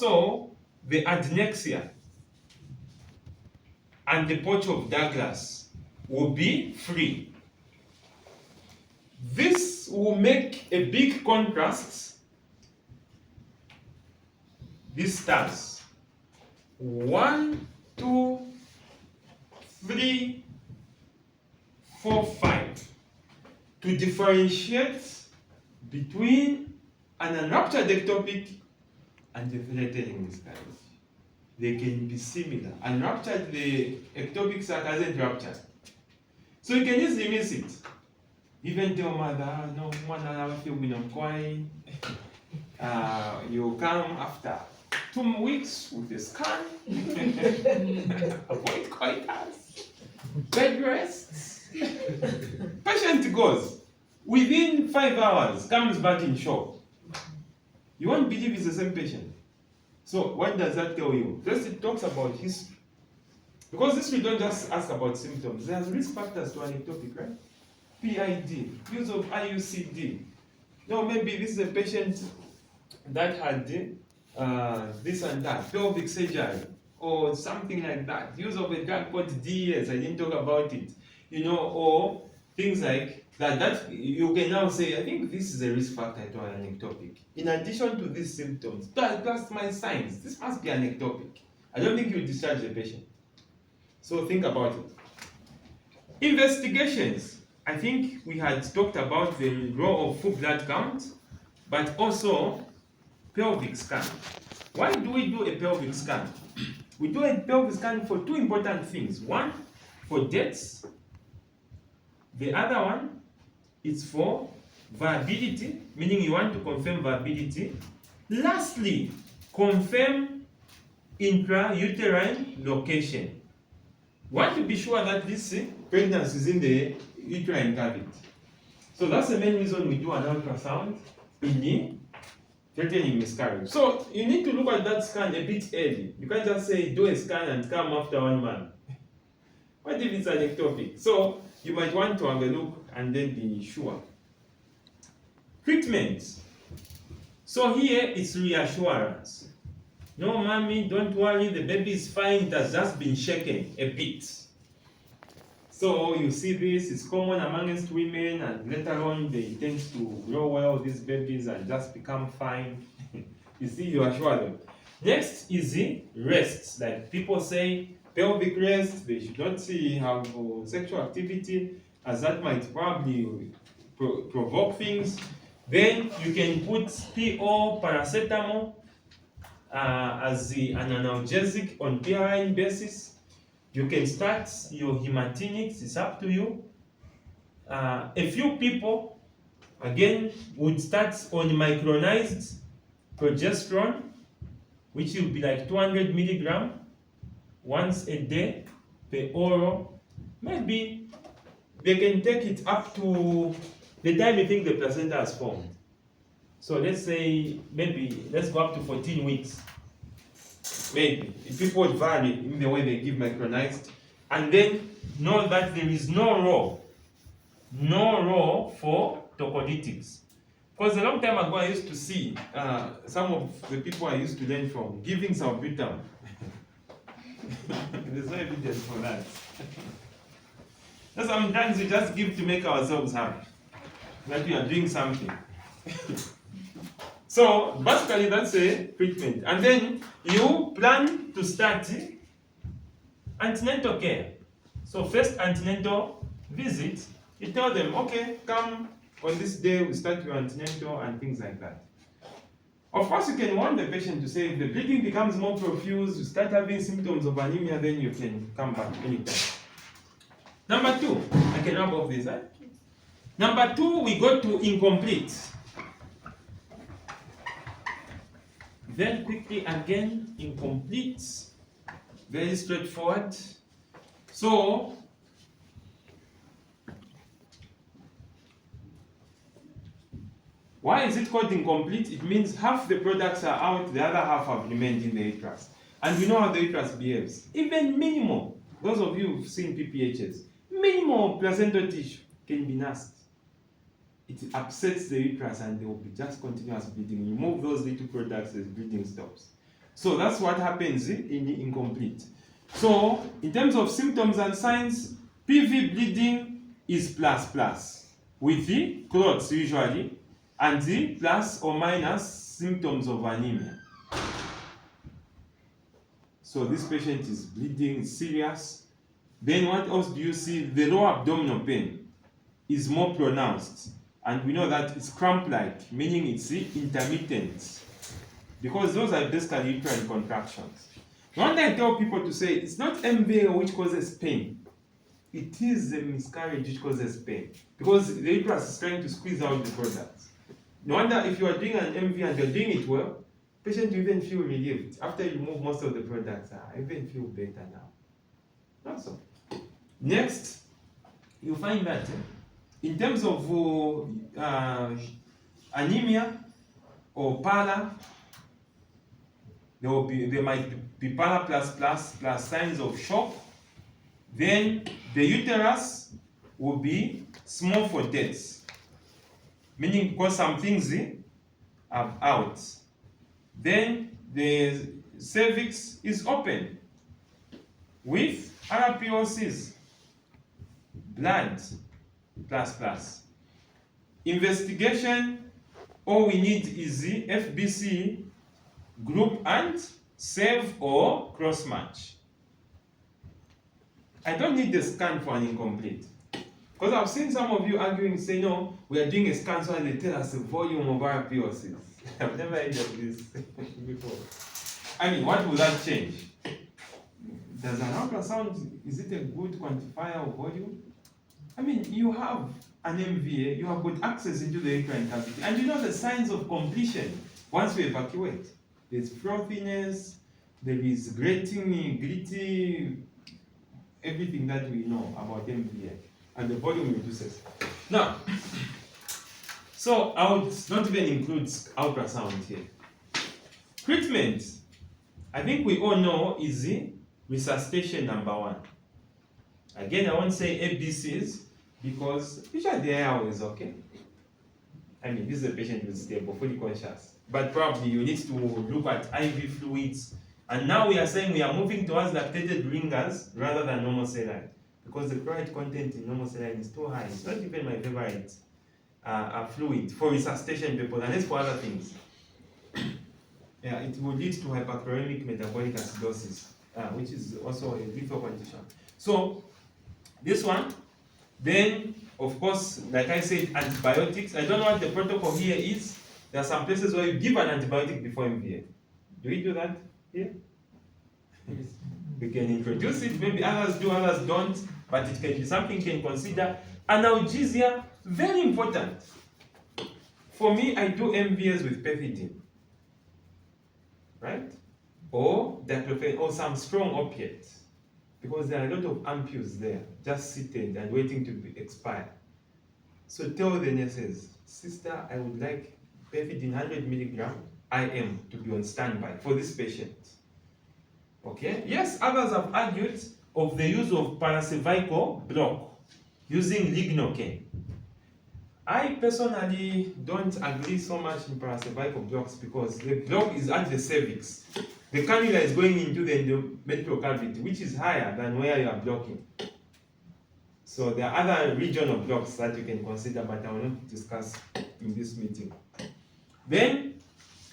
So the adnexia and the pouch of Douglas will be free. This will make a big contrast. These stars 1, 2, 3, 4, 5 to differentiate between an unruptured ectopic and a threatening miscarriage. They can be similar. Unruptured, the ectopic sac hasn't ruptured. So you can easily miss it. Even tell mother, no, one hour feel we not quite. You come after 2 weeks with a scan. Avoid coitus. Bed rests. Patient goes. Within 5 hours, comes back in shock. You won't believe it's the same patient. So what does that tell you? First, it talks about history. Because history don't just ask about symptoms. There's risk factors to an ectopic, right? PID, use of IUCD. No, maybe this is a patient that had this and that, pelvic surgery, or something like that. Use of a drug called DES, I didn't talk about it. Or things like that you can now say, I think this is a risk factor to an ectopic. In addition to these symptoms, plus my signs, this must be an ectopic. I don't think you discharge the patient. So think about it. Investigations. I think we had talked about the role of full blood count, but also pelvic scan. Why do we do a pelvic scan? We do a pelvic scan for two important things. One, for deaths. The other one is for viability, meaning you want to confirm viability. Lastly, confirm intrauterine location. Want to be sure that this pregnancy is in the uterine cavity. So that's the main reason we do an ultrasound in the threatening miscarriage. So you need to look at that scan a bit early. You can't just say do a scan and come after 1 month. What if it's an ectopic? So you might want to have a look and then be sure. Treatment. So here it's reassurance. No, mommy, don't worry, the baby is fine, it has just been shaken a bit. So you see this, it's common amongst women, and later on they tend to grow well, these babies, and just become fine. You see, you assure them. Next is the rest. Like people say, pelvic rest, they should not have sexual activity, as that might probably provoke things. Then you can put PO, paracetamol, as an analgesic on PRN basis. You can start your hematinics, it's up to you. A few people, again, would start on micronized progesterone, which will be like 200 milligram once a day per oral. Maybe they can take it up to the time you think the placenta has formed. So let's say, maybe, let's go up to 14 weeks. Maybe. People vary in the way they give micronized. And then know that there is no role for tocolytics. Because a long time ago I used to see some of the people I used to learn from giving salbutamol. There's no evidence for that. Sometimes we just give to make ourselves happy, that we are doing something. So basically that's a treatment. And then you plan to start antenatal care. So first antenatal visit, you tell them, okay, come on this day, we start your antenatal and things like that. Of course, you can warn the patient to say, if the bleeding becomes more profuse, you start having symptoms of anemia, then you can come back anytime. Number 2, I can rub off this. Number 2, we go to incomplete. Very quickly again, incomplete. Very straightforward. So, why is it called incomplete? It means half the products are out, the other half have remained in the uterus. And we know how the uterus behaves. Even minimal, those of you who've seen PPHs, minimal placental tissue can be nasty. It upsets the uterus and there will be just continuous bleeding. You remove those little products, the bleeding stops. So that's what happens in the incomplete. So in terms of symptoms and signs, PV bleeding is plus plus with the clots usually and the plus or minus symptoms of anemia. So this patient is bleeding, serious. Then what else do you see? The lower abdominal pain is more pronounced. And we know that it's cramp-like, meaning it's intermittent. Because those are basically uterine contractions. One thing I tell people to say, it's not MVA which causes pain. It is the miscarriage which causes pain. Because the uterus is trying to squeeze out the products. No wonder if you are doing an MV and you're doing it well, patient will even feel relieved. After you remove most of the products, I even feel better now. That's all. Next, you find that in terms of anemia or pala, there might be pala plus signs of shock. Then the uterus will be small for death, meaning because some things are out. Then the cervix is open with RPOCs, blood plus. Investigation, all we need is the FBC group and save or cross match. I don't need the scan for an incomplete. Because I've seen some of you arguing, say, no, we are doing a scan so they tell us the volume of RPOCs. I've never heard of this before. I mean, what will that change? Does an ultrasound, is it a good quantifier of volume? I mean, you have an MVA, you have got access into the uterine cavity, and you know the signs of completion once we evacuate. There's frothiness, there is grating, gritty, everything that we know about MVA, and the volume reduces. Now, so I would not even include ultrasound here. Treatment, I think we all know, is the resuscitation number one. Again, I won't say ABCs because usually the airway is okay. I mean, this is a patient who's stable, fully conscious. But probably you need to look at IV fluids. And now we are saying we are moving towards lactated ringers rather than normal saline, because the chloride content in normal saline is too high. It's not even my favorite fluid for resuscitation purposes, unless for other things. Yeah, it will lead to hyperchloremic metabolic acidosis, which is also a lethal condition. So this one, then of course, like I said, antibiotics. I don't know what the protocol here is. There are some places where you give an antibiotic before MVA. Do we do that here? We can introduce it, maybe others do, others don't, but it can be something you can consider. Analgesia, very important. For me, I do MVAs with pethidine, right? Or diclofenac, or some strong opiates, because there are a lot of ampules there, just seated and waiting to expire. So tell the nurses, sister, I would like pethidine 100 milligram IM to be on standby for this patient. Okay? Yes, others have argued of the use of paracervical block using lignocaine. I personally don't agree so much in paracervical blocks because the block is at the cervix. The cannula is going into the endometrial cavity, which is higher than where you are blocking. So there are other regional blocks that you can consider, but I will not discuss in this meeting. Then,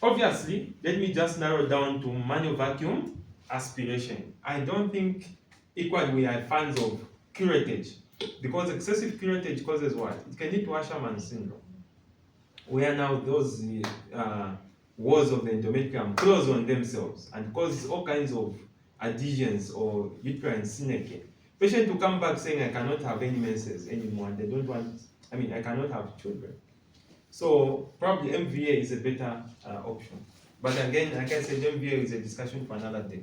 obviously, let me just narrow down to manual vacuum aspiration. I don't think equally we are fans of curettage, because excessive curettage causes what? It can lead to Asherman syndrome, where now those walls of the endometrium close on themselves and cause all kinds of adhesions or uterine synergy. Patient will come back saying, I cannot have any menses anymore, and they don't want, I cannot have children. So probably MVA is a better option. But again, like I said, MVA is a discussion for another day.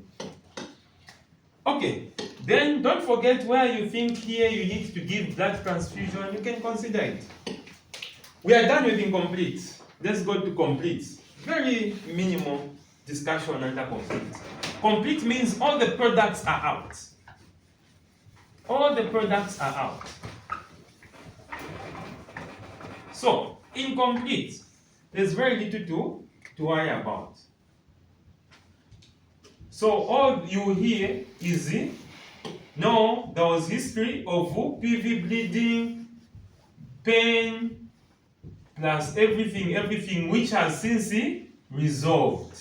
Okay, then don't forget where you think here you need to give blood transfusion, you can consider it. We are done with incomplete. Let's go to complete. Very minimal discussion under complete. Complete means all the products are out. All the products are out. So, incomplete, there's very little to worry about. So all you hear is, no, there was history of PV bleeding, pain, plus everything which has since resolved.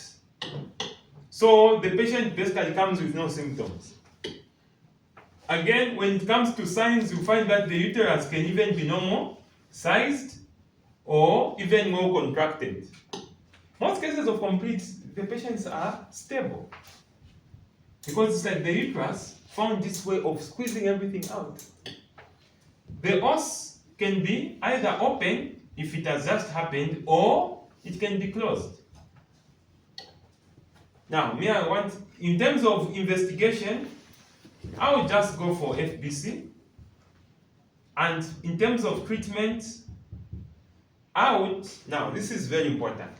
So the patient basically comes with no symptoms. Again, when it comes to signs, you find that the uterus can even be normal sized or even more contracted. Most cases of complete, the patients are stable because it's like the uterus found this way of squeezing everything out. The os can be either open if it has just happened, or it can be closed. Now, I want, in terms of investigation, I would just go for FBC. And in terms of treatment, I would, now this is very important.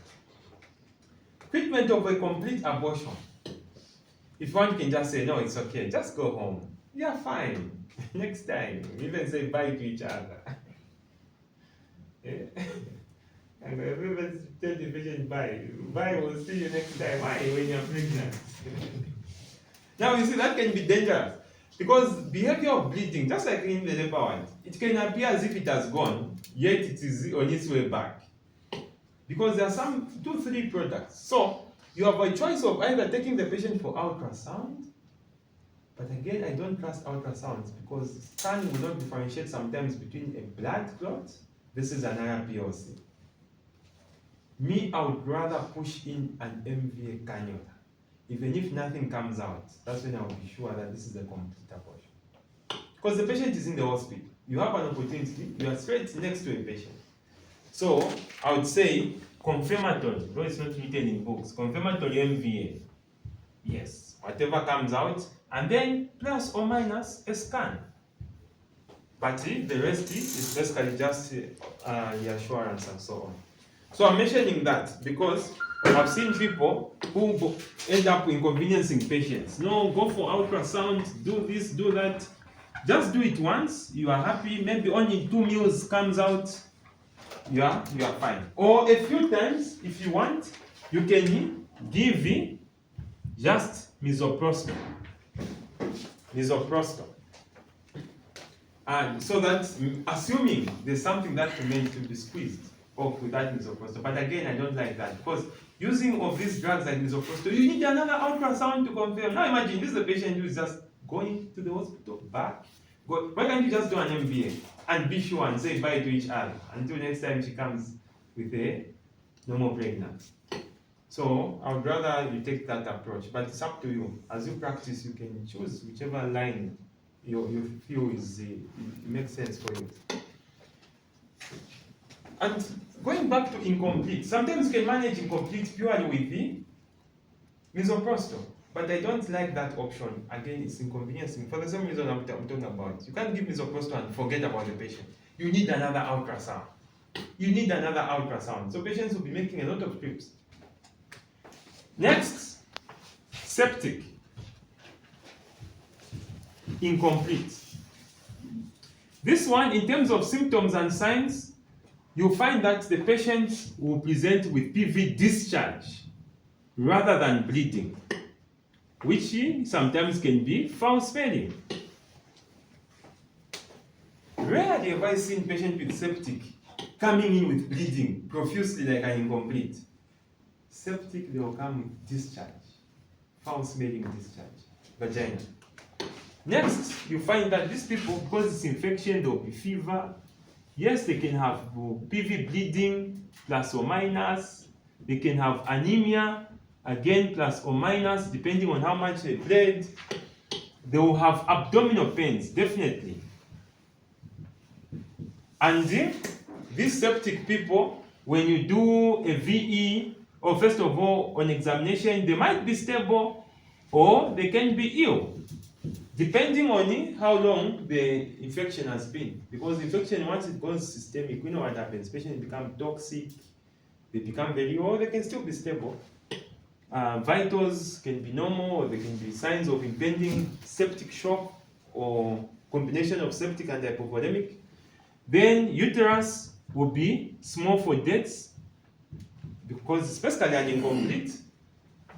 Treatment of a complete abortion. If one can just say, no, it's okay, just go home. Yeah, fine. Next time, even say bye to each other. And everybody tell the patient bye. Bye, we'll see you next time. Why? When you're pregnant. Now you see that can be dangerous because behavior of bleeding, just like in the labor ward, it can appear as if it has gone, yet it is on its way back. Because there are some 2-3 products. So you have a choice of either taking the patient for ultrasound, but again, I don't trust ultrasounds because scan will not differentiate sometimes between a blood clot versus an IRPOC. Me, I would rather push in an MVA cannula. Even if nothing comes out, that's when I will be sure that this is a complete abortion. Because the patient is in the hospital. You have an opportunity, you are straight next to a patient. So, I would say confirmatory, though it's not written in books, confirmatory MVA. Yes, whatever comes out, and then plus or minus a scan. But the rest is basically just reassurance and so on. So I'm mentioning that because I've seen people who end up inconveniencing patients. No, go for ultrasound, do this, do that. Just do it once, you are happy, maybe only 2 meals comes out, you are fine. Or a few times, if you want, you can give just misoprostol. And so that, assuming there's something that remains to be squeezed off with that misoprostol. But again, I don't like that because using of these drugs like misoprostol, you need another ultrasound to confirm. Now imagine this is a patient who is just going to the hospital, back. Why can't you just do an MBA and be sure and say bye to each other until next time she comes with a normal pregnancy? So I would rather you take that approach, but it's up to you. As you practice, you can choose whichever line you feel is it makes sense for you. And going back to incomplete, sometimes you can manage incomplete purely with the misoprostol, but I don't like that option. Again, it's inconveniencing for the same reason I'm talking about. You can't give misoprostol and forget about the patient. You need another ultrasound. So patients will be making a lot of trips. Next, septic. Incomplete. This one, in terms of symptoms and signs, you'll find that the patient will present with PV discharge rather than bleeding, which sometimes can be foul smelling. Rarely have I seen patient with septic coming in with bleeding profusely like an incomplete. Septic, they will come with discharge, foul smelling discharge, vagina. Next, you find that these people, because it's infection, there will be fever. Yes, they can have PV bleeding, plus or minus. They can have anemia, again, plus or minus, depending on how much they bled. They will have abdominal pains, definitely. And these septic people, when you do a VE, or first of all, on examination, they might be stable, or they can be ill. Depending on how long the infection has been. Because infection, once it goes systemic, we know what happens. Patients become toxic, they become very ill, or they can still be stable. Vitals can be normal, or there can be signs of impending septic shock, or combination of septic and hypovolemic. Then uterus will be small for deaths, because especially an incomplete.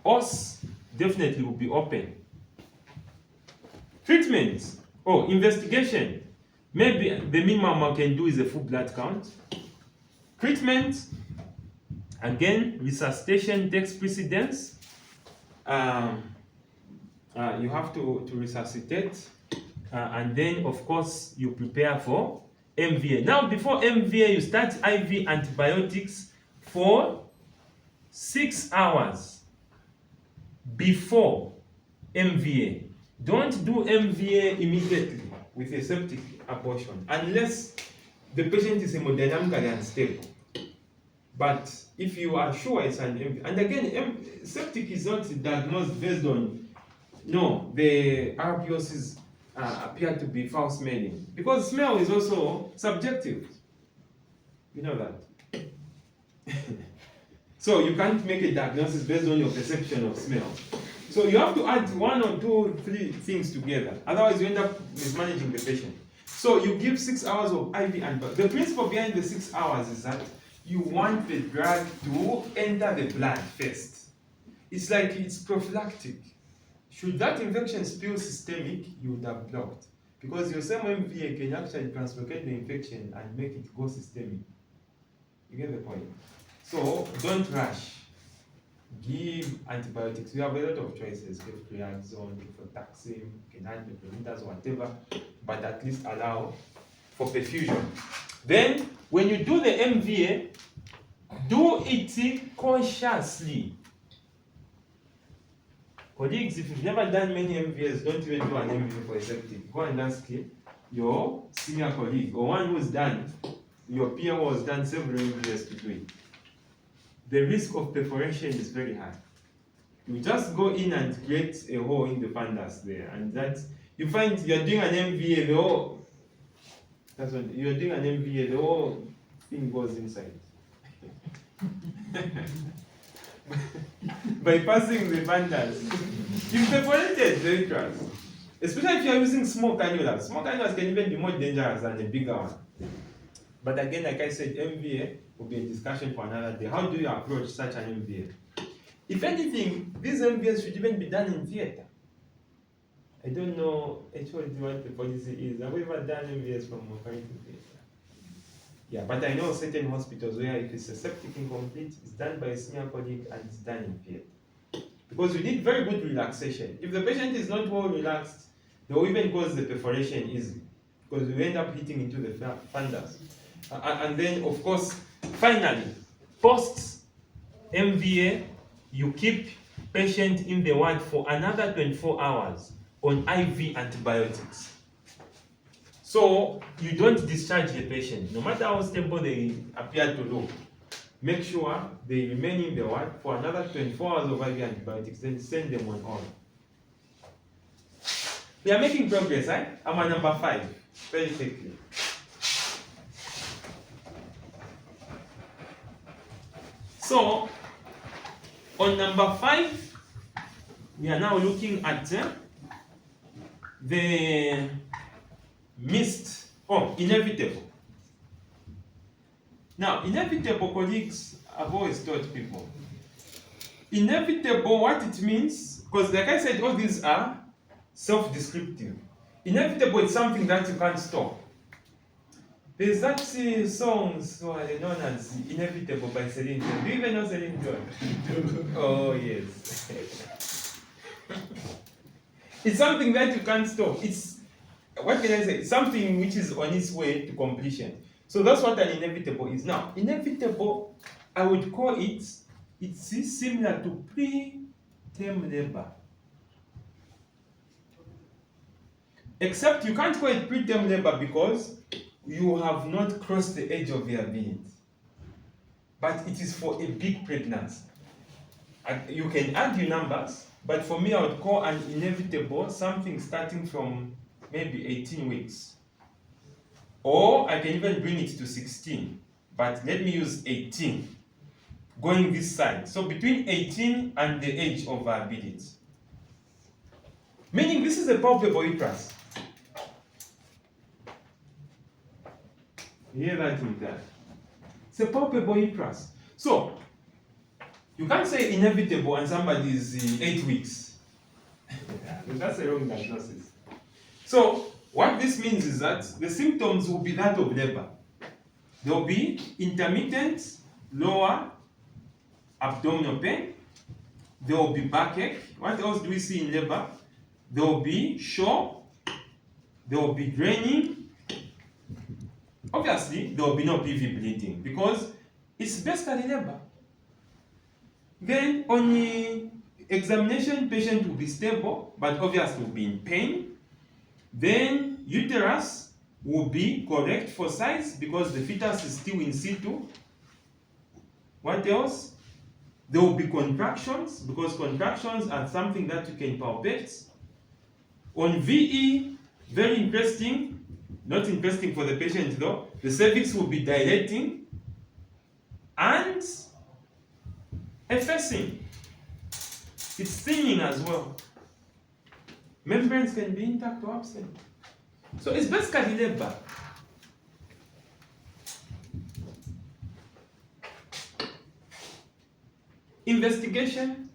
Os, definitely will be open. Treatment. Oh, investigation. Maybe the minimum I can do is a full blood count. Treatment. Again, resuscitation takes precedence. You have to resuscitate. And then, of course, you prepare for MVA. Now, before MVA, you start IV antibiotics for 6 hours before MVA. Don't do MVA immediately with a septic abortion unless the patient is hemodynamically unstable. But if you are sure it's an MVA, and again, septic is not diagnosed based on, no, the RPOCs appear to be foul smelling, because smell is also subjective. You know that. So you can't make a diagnosis based on your perception of smell. So you have to add 1 or 2 or 3 things together. Otherwise, you end up mismanaging the patient. So you give 6 hours of IV antibiotics. The principle behind the 6 hours is that you want the drug to enter the blood first. It's like it's prophylactic. Should that infection spill systemic, you would have blocked. Because your same MVA can actually translocate the infection and make it go systemic. You get the point? So don't rush. Give antibiotics. You have a lot of choices. Give Triaxone, Taxim, you can add metronidazole, whatever, but at least allow for perfusion. Then, when you do the MVA, do it cautiously. Colleagues, if you've never done many MVAs, don't even do an MVA for a septic. Go and ask your senior colleague or one who's done, your peer who has done several MVAs to do it. The risk of perforation is very high. You just go in and create a hole in the fundus there, and that you find you're doing an MVA, you're doing an MVA, the whole thing goes inside. Bypassing the fundus. You've perforated the uterus. Especially if you're using small cannulas. Small cannulas can even be more dangerous than a bigger one. But again, like I said, MVA will be a discussion for another day. How do you approach such an MVA? If anything, these MVAs should even be done in theater. I don't know actually what the policy is. Have we ever done MVAs from maternity theater? Yeah, but I know certain hospitals where if it's a septic incomplete, it's done by a senior colleague and it's done in theater. Because we need very good relaxation. If the patient is not well relaxed, they will even cause the perforation easily. Because we end up hitting into the fundus. And then, of course, finally, post MVA, you keep patient in the ward for another 24 hours on IV antibiotics. So you don't discharge the patient, no matter how stable they appear to look. Make sure they remain in the ward for another 24 hours of IV antibiotics, then send them on home. We are making progress, right? I'm on number 5, very quickly. So, on number 5, we are now looking at the inevitable. Now, inevitable, colleagues, I've always taught people. Inevitable, what it means, because like I said, all these are self-descriptive. Inevitable is something that you can't stop. There's that song known as Inevitable by Celine Dion. Do you even know Celine Dion? Oh, yes. It's something that you can't stop. It's, what can I say? Something which is on its way to completion. So that's what an inevitable is. Now, inevitable, I would call it's similar to preterm labor. Except you can't call it preterm labor because you have not crossed the edge of viability. But it is for a big pregnancy. You can argue numbers, but for me I would call an inevitable something starting from maybe 18 weeks. Or I can even bring it to 16, but let me use 18, going this side. So between 18 and the age of viability. Meaning this is a palpable uterus. You hear that with that? It's a palpable uterus. So, you can't say inevitable and somebody is in 8 weeks. That's a wrong diagnosis. So what this means is that the symptoms will be that of labor. There will be intermittent lower abdominal pain. There will be backache. What else do we see in labor? There will be shock. There will be draining. Obviously, there will be no PV bleeding because it's basically labor. Then on the examination, patient will be stable, but obviously will be in pain. Then uterus will be correct for size because the fetus is still in situ. What else? There will be contractions because contractions are something that you can palpate. On VE, very interesting, not interesting for the patient though, the cervix will be dilating and effacing. It's thinning as well. Membranes can be intact or absent. So it's basically labor. Investigation,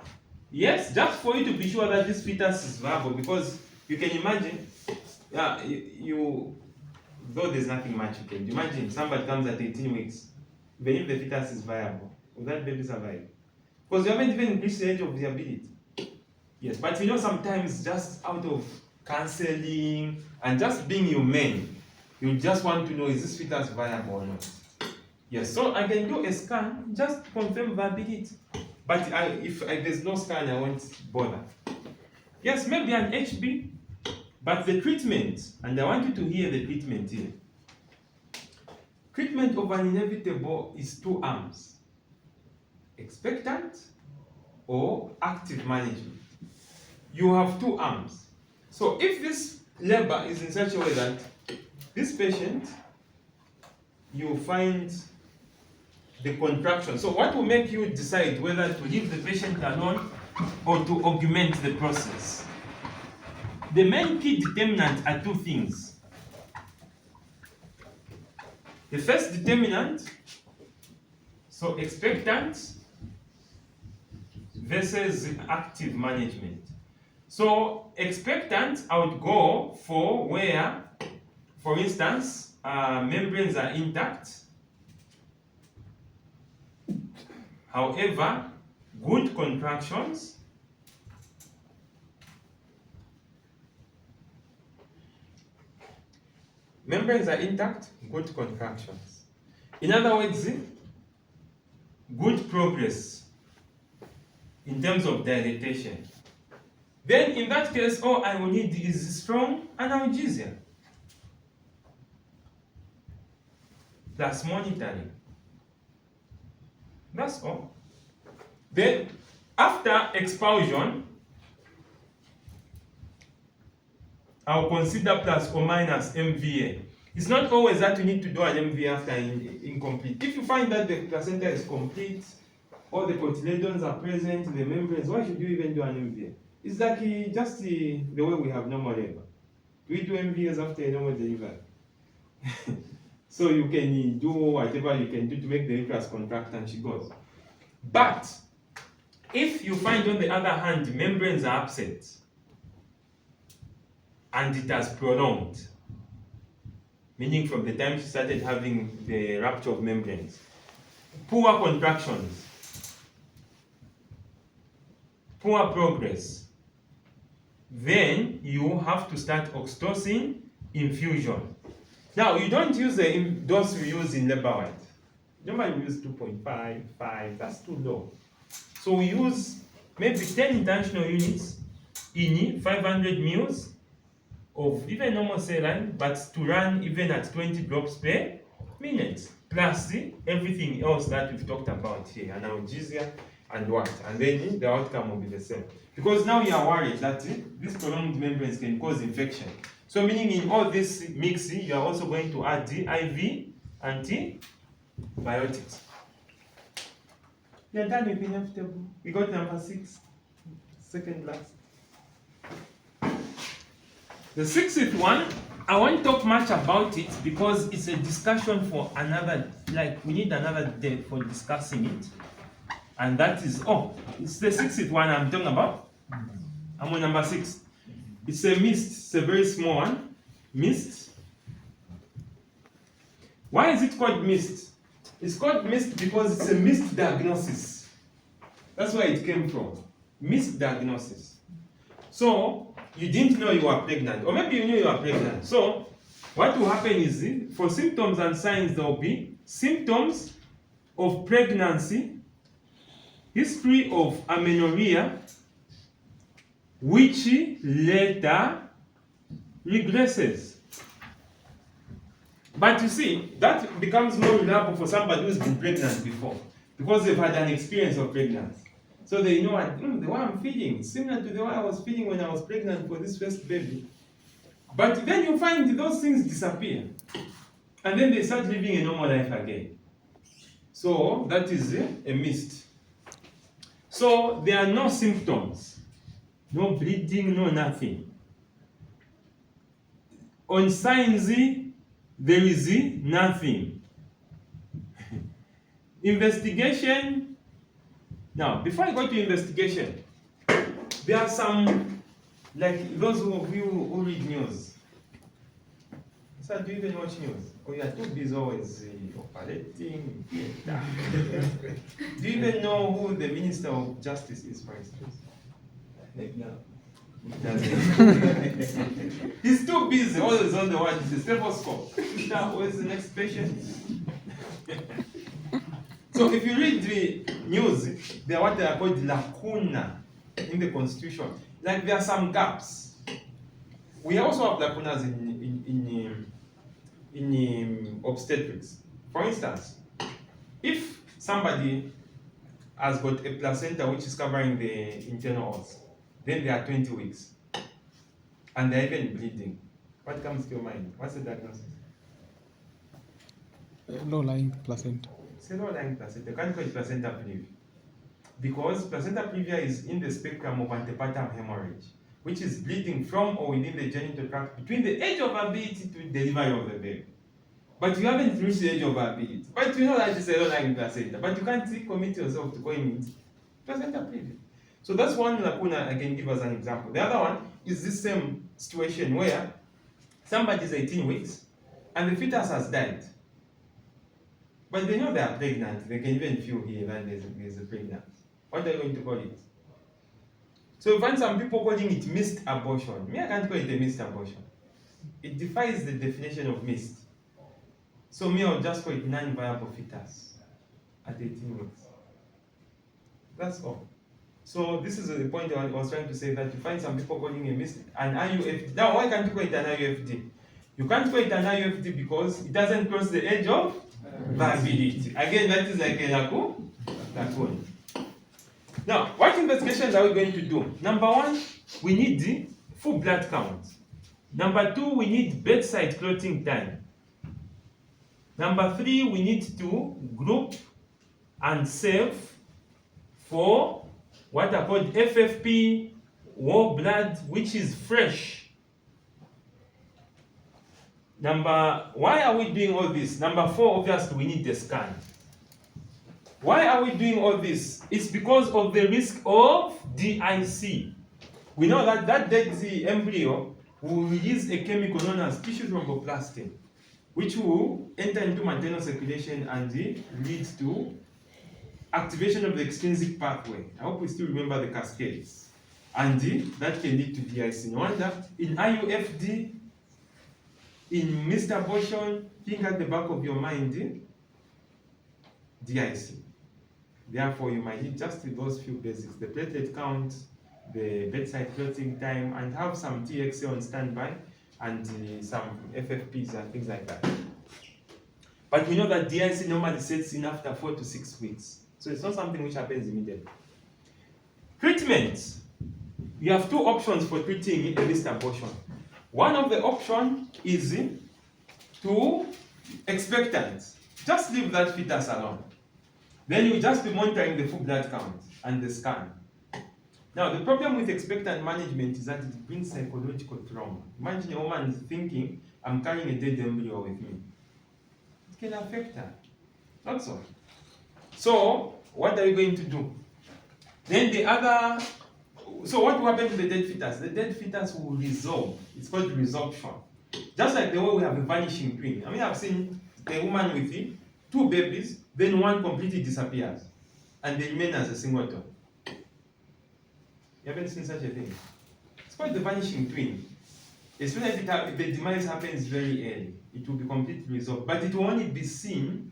yes, just for you to be sure that this fetus is viable, because you can imagine, though there's nothing much you can do. Imagine somebody comes at 18 weeks, even if the fetus is viable, will that baby survive? Because you haven't even increased the age of viability. Yes, but you know, sometimes just out of counseling and just being humane, you just want to know, is this fetus viable or not? Yes, so I can do a scan, just confirm viability. But if there's no scan, I won't bother. Yes, maybe an HB, but the treatment, and I want you to hear the treatment here. Treatment of an inevitable is two arms: expectant or active management. You have two arms. So if this labor is in such a way that this patient, you find the contraction. So what will make you decide whether to leave the patient alone or to augment the process? The main key determinant are two things. The first determinant, so expectant versus active management. So expectant, I would go for where, for instance, membranes are intact. However, good contractions, membranes are intact, good contractions. In other words, good progress in terms of dilatation. Then in that case, all I will need is strong analgesia plus monitoring. That's all. Then, after expulsion, I'll consider plus or minus MVA. It's not always that you need to do an MVA after incomplete. If you find that the placenta is complete, all the cotyledons are present in the membranes, why should you even do an MVA? It's like just the way we have normal labor. We do MVAs after a normal delivery. So you can do whatever you can do to make the uterus contract and she goes. But if you find, on the other hand, membranes are absent and it has prolonged, meaning from the time she started having the rupture of membranes, poor contractions, poor progress, then you have to start oxytocin infusion. Now, you don't use the dose we use in labor ward. Normally we use 2.5, 5, that's too low. So we use maybe 10 intentional units in 500 mils of even normal saline, but to run even at 20 drops per minute, plus everything else that we've talked about here, analgesia and what, and then the outcome will be the same. Because now you are worried that these prolonged membranes can cause infection. So meaning in all this mix, you are also going to add the IV antibiotics. We are done with inevitable. We got number 6, second last. The sixth one, I won't talk much about it because it's a discussion for another, like we need another day for discussing it. And that is, it's the sixth one I'm talking about. I'm on number 6. It's a mist. It's a very small one. Mist. Why is it called mist? It's called mist because it's a mist diagnosis. That's where it came from. Mist diagnosis. So, you didn't know you were pregnant. Or maybe you knew you were pregnant. So, what will happen is, for symptoms and signs, there will be symptoms of pregnancy, history of amenorrhea, which later regresses. But you see, that becomes more reliable for somebody who's been pregnant before, because they've had an experience of pregnancy. So they know what, the way I'm feeding is similar to the way I was feeding when I was pregnant for this first baby. But then you find those things disappear. And then they start living a normal life again. So that is a mist. So there are no symptoms. No bleeding, no nothing. On signs, there is nothing. Investigation. Now, before I go to investigation, there are some, like those of you who read news. So do you even watch news? Or you are too busy always operating? Do you even know who the Minister of Justice is, for instance? Like now. He's too busy, always on the watch, the stethoscope. Now, where's the next patient? So if you read the news, there are what they are called lacuna in the constitution. Like there are some gaps. We also have lacunas in obstetrics. For instance, if somebody has got a placenta which is covering the internal os, then they are 20 weeks, and they're even bleeding. What comes to your mind? What's the diagnosis? Low-lying placenta. It's a low-lying placenta. You can't call it placenta previa, because placenta previa is in the spectrum of antepartum hemorrhage, which is bleeding from or within the genital tract between the age of ability to delivery of the baby. But you haven't reached the age of ability. But you know that it's a low-lying placenta. But you can't commit yourself to going into placenta previa. So that's one lacuna I can give as an example. The other one is this same situation where somebody is 18 weeks and the fetus has died. But they know they are pregnant. They can even feel here that there's a pregnancy. What are you going to call it? So you find some people calling it missed abortion. Me, I can't call it a missed abortion. It defies the definition of missed. So me, I'll just call it non-viable fetus at 18 weeks. That's all. So this is the point I was trying to say, that you find some people calling a missed an IUFD. Now, why can't you call it an IUFD? You can't call it an IUFD because it doesn't cross the age of viability. Again, that is like a lacuna. Now, what investigations are we going to do? Number 1, we need the full blood count. Number 2, we need bedside clotting time. Number 3, we need to group and save for what are called FFP, war blood, which is fresh. Why are we doing all this? Number 4, obviously, we need the scan. Why are we doing all this? It's because of the risk of DIC. We know that dead embryo will release a chemical known as tissue thromboplastin, which will enter into maternal circulation and lead to activation of the extrinsic pathway. I hope we still remember the cascades. And that can lead to DIC. No wonder in IUFD, in missed abortion, think at the back of your mind, DIC. Therefore, you might need just those few basics: the platelet count, the bedside clotting time, and have some TXA on standby, and some FFPs and things like that. But we know that DIC normally sets in after 4 to 6 weeks. So it's not something which happens immediately. Treatment. You have 2 options for treating a missed abortion. One of the options is to expectant. Just leave that fetus alone. Then you just be monitoring the full blood count and the scan. Now, the problem with expectant management is that it brings psychological trauma. Imagine a woman thinking, I'm carrying a dead embryo with me. It can affect her. That's all. So, what are you going to do? Then the other So what will happen to the dead fetus? The dead fetus will resorb. It's called resorption. Just like the way we have a vanishing twin. I mean, I've seen a woman with 2 babies, then one completely disappears, and they remain as a singleton. You haven't seen such a thing? It's called the vanishing twin. Especially if the demise happens very early, it will be completely resolved. But it will only be seen